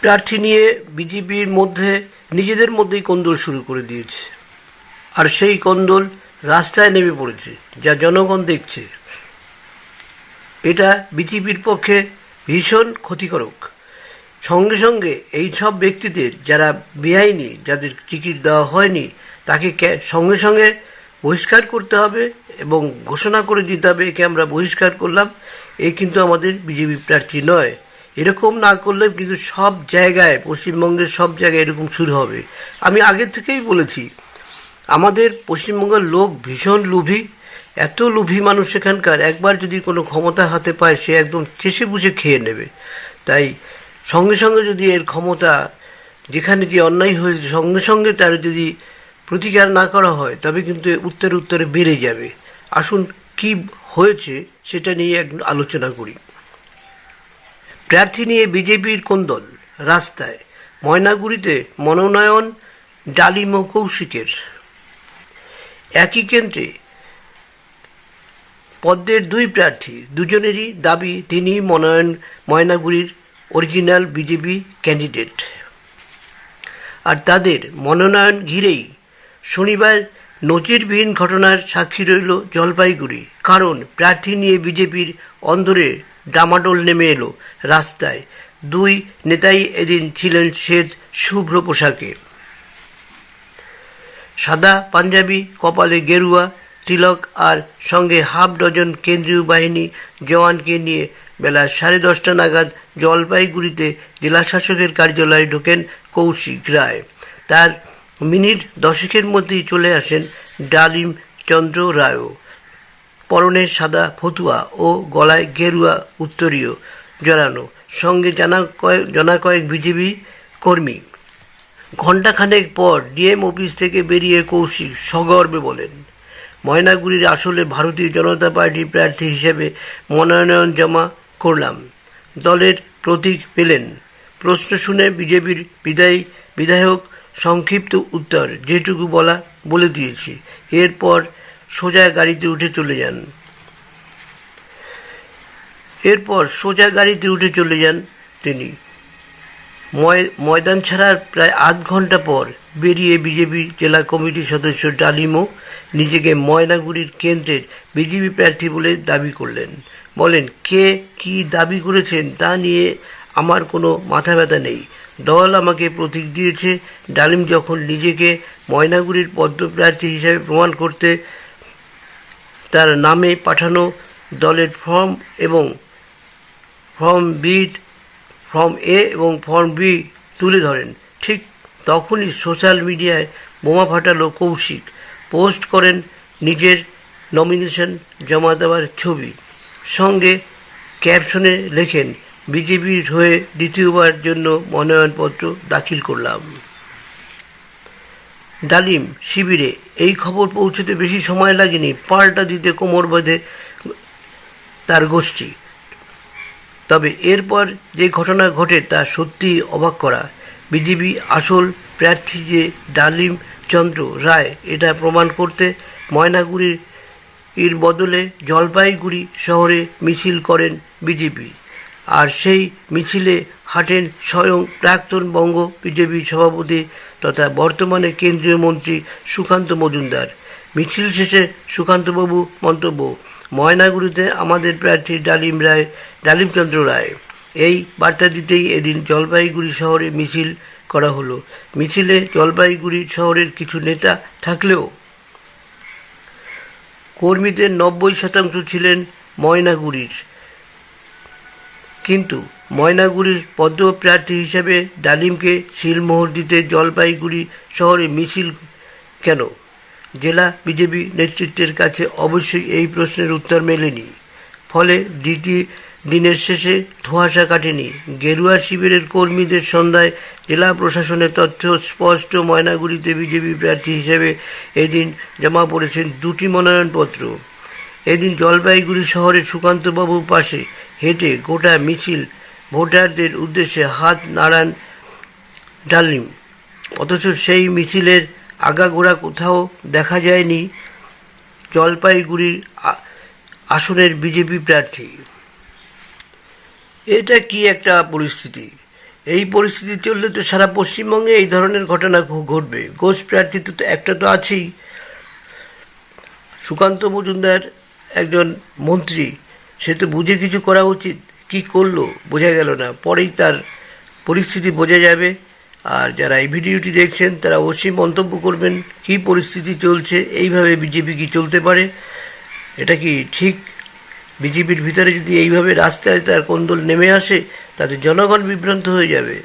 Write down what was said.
প্রার্থী নিয়ে বিজেপির মধ্যে নিজেদের মধ্যেই কোন্দল শুরু করে দিয়েছে, আর সেই কোন্দল রাস্তায় নেমে পড়েছে, যা জনগণ দেখছে। এটা বিজেপির পক্ষে ভীষণ ক্ষতিকারক। সঙ্গে সঙ্গে এই সব ব্যক্তিদের, যারা বেআইনি, যাদের টিকিট দেওয়া হয়নি, তাকে সঙ্গে সঙ্গে বহিষ্কার করতে হবে এবং ঘোষণা করে দিতে হবে, একে আমরা বহিষ্কার করলাম, এ কিন্তু আমাদের বিজেপি প্রার্থী নয়। এরকম না করলে কিন্তু সব জায়গায়, পশ্চিমবঙ্গের সব জায়গায় এরকম শুরু হবে। আমি আগে থেকেই বলেছি, আমাদের পশ্চিমবঙ্গের লোক ভীষণ লোভী, এত লোভী মানুষ এখানকার, একবার যদি কোনো ক্ষমতা হাতে পায় সে একদম চেষে বুঝে খেয়ে নেবে। তাই সঙ্গে সঙ্গে যদি এর ক্ষমতা, যেখানে যে অন্যায় হয়েছে সঙ্গে সঙ্গে তার যদি প্রতিকার না করা হয়, তবে কিন্তু উত্তরে উত্তরে বেড়ে যাবে। আসুন কি হয়েছে সেটা নিয়ে এক আলোচনা করি। প্রার্থী নিয়ে বিজেপির কোন্দল রাস্তায়। ময়নাগুড়িতে মনোনয়ন ডালিম ও কৌশিকের। একই কেন্দ্রে পদ্মের দুই প্রার্থী, দুজনেরই দাবি তিনি ময়নাগুড়ির অরিজিনাল বিজেপি ক্যান্ডিডেট। আর তাদের মনোনয়ন ঘিরেই শনিবার নজিরবিহীন ঘটনার সাক্ষী রইল জলপাইগুড়ি। কারণ প্রার্থী নিয়ে বিজেপির অন্দরে ডামাডোল নেমে এলো রাস্তায়। দুই নেতাই এদিন ছিলেন শ্বেত শুভ্র পোশাকে, সাদা পাঞ্জাবি, কপালে গেরুয়া তিলক, আর সঙ্গে হাফ ডজন কেন্দ্রীয় বাহিনী জওয়ানকে নিয়ে বেলা 10:30 নাগাদ জলপাইগুড়িতে জেলাশাসকের কার্যালয়ে ঢোকেন কৌশিক রায়। তার মিনিট 10-এর মধ্যেই চলে আসেন ডালিম চন্দ্র রায়ও, পরনে সাদা ফতুয়া ও গলায় গেরুয়া উত্তরীয় জড়ানো, সঙ্গে জানা কয়েক বিজেপি কর্মী। ঘণ্টাখানেক পর ডিএম অফিস থেকে বেরিয়ে কৌশিক সগর্বে বলেন, ময়নাগুড়ির আসলে ভারতীয় জনতা পার্টি প্রার্থী হিসেবে মনোনয়ন জমা করলাম। দলের প্রতীক পেলেন? প্রশ্ন শুনে বিজেপির বিধায়ক সংক্ষিপ্ত উত্তর, যেটুকু বলা বলে দিয়েছি। এরপর সোজা গাড়িতে উঠে চলে যান তিনি। ময়দান ছাড়ার প্রায় আধ ঘন্টা পর বেরিয়ে বিজেপি জেলা কমিটির সদস্য ডালিমও নিজেকে ময়নাগুড়ির কেন্দ্রের বিজেপি প্রার্থী বলে দাবি করলেন। বলেন, কে কি দাবি করেছেন তা নিয়ে আমার কোনো মাথা ব্যথা নেই। দল আমাকে প্রতীক দিয়েছে। ডালিম যখন নিজেকে ময়নাগুড়ির পদ্মপ্রার্থী হিসাবে প্রমাণ করতে তার নামে পাঠানো দলের ফর্ম এ এবং ফর্ম বি তুলে ধরেন, ঠিক তখনই সোশ্যাল মিডিয়ায় বোমা ফাটালো কৌশিক। পোস্ট করেন নিজের নমিনেশন জমা দেওয়ার ছবি, সঙ্গে ক্যাপশনে লেখেন, বিজেপির হয়ে দ্বিতীয়বার জন্য মনোনয়নপত্র দাখিল করলাম। ডালিম শিবিরে এই খবর পৌঁছতে বেশি সময় লাগেনি, পাল্টা দিতে কোমর বেঁধে তার গোষ্ঠী। তবে এরপর যে ঘটনা ঘটে তা সত্যিই অবাক করা। বিজেপি আসল প্রার্থী যে ডালিম চন্দ্র রায়, এটা প্রমাণ করতে ময়নাগুড়ির বদলে জলপাইগুড়ি শহরে মিছিল করেন বিজেপি। আর সেই মিছিলে হাঁটেন স্বয়ং প্রাক্তন বঙ্গ বিজেপি সভাপতি তথা বর্তমানে কেন্দ্রীয় মন্ত্রী সুকান্ত মজুমদার। মিছিল শেষে সুকান্তবাবু মন্তব্য, ময়নাগুড়িতে আমাদের প্রার্থী ডালিমচন্দ্র রায়। এই বার্তা দিতেই এদিন জলপাইগুড়ি শহরে মিছিল করা হলো। মিছিলে জলপাইগুড়ি শহরের কিছু নেতা থাকলেও কর্মীদের 90% ছিলেন ময়নাগুড়ির। কিন্তু ময়নাগুড়ির পদ্মপ্রার্থী হিসেবে ডালিমকে সিলমোহর দিতে জলপাইগুড়ি শহরে মিছিল কেন? জেলা বিজেপি নেতৃত্বের কাছে অবশ্যই এই প্রশ্নের উত্তর মেলেনি। ফলে দিনের শেষে ধোঁয়াশা কাটেনি। গেরুয়া শিবিরের কর্মীদের সন্ধ্যায় জেলা প্রশাসনের তথ্য স্পষ্ট, ময়নাগুড়িতে বিজেপি প্রার্থী হিসেবে এদিন জমা পড়েছেন 2টি মনোনয়নপত্র। এদিন জলপাইগুড়ি শহরের সুকান্তবাবুর পাশে হেঁটে গোটা মিছিল ভোটারদের উদ্দেশ্যে হাত নাড়ান ডালিম। অথচ সেই মিছিলের আগাগোড়া কোথাও দেখা যায়নি জলপাইগুড়ির আসনের বিজেপি প্রার্থী। এটা কি একটা পরিস্থিতি! এই পরিস্থিতি চললে তো সারা পশ্চিমবঙ্গে এই ধরনের ঘটনা ঘটবে। ঘোষ প্রার্থী তো একটা তো আছেই, সুকান্ত মজুমদার একজন মন্ত্রী, সে তো বুঝে কিছু করা উচিত, কি করলো বোঝা গেল না, পরেই তার পরিস্থিতি বোঝা যাবে। আর যারা এই ভিডিওটি দেখছেন তারা অবশ্যই মন্তব্য করবেন কি পরিস্থিতি চলছে, এইভাবে বিজেপি কি চলতে পারে, এটা কি ঠিক? বিজেপির ভিতরে যদি এইভাবে রাস্তায় তার কোন্দল নেমে আসে তাতে জনগণ বিভ্রান্ত হয়ে যাবে।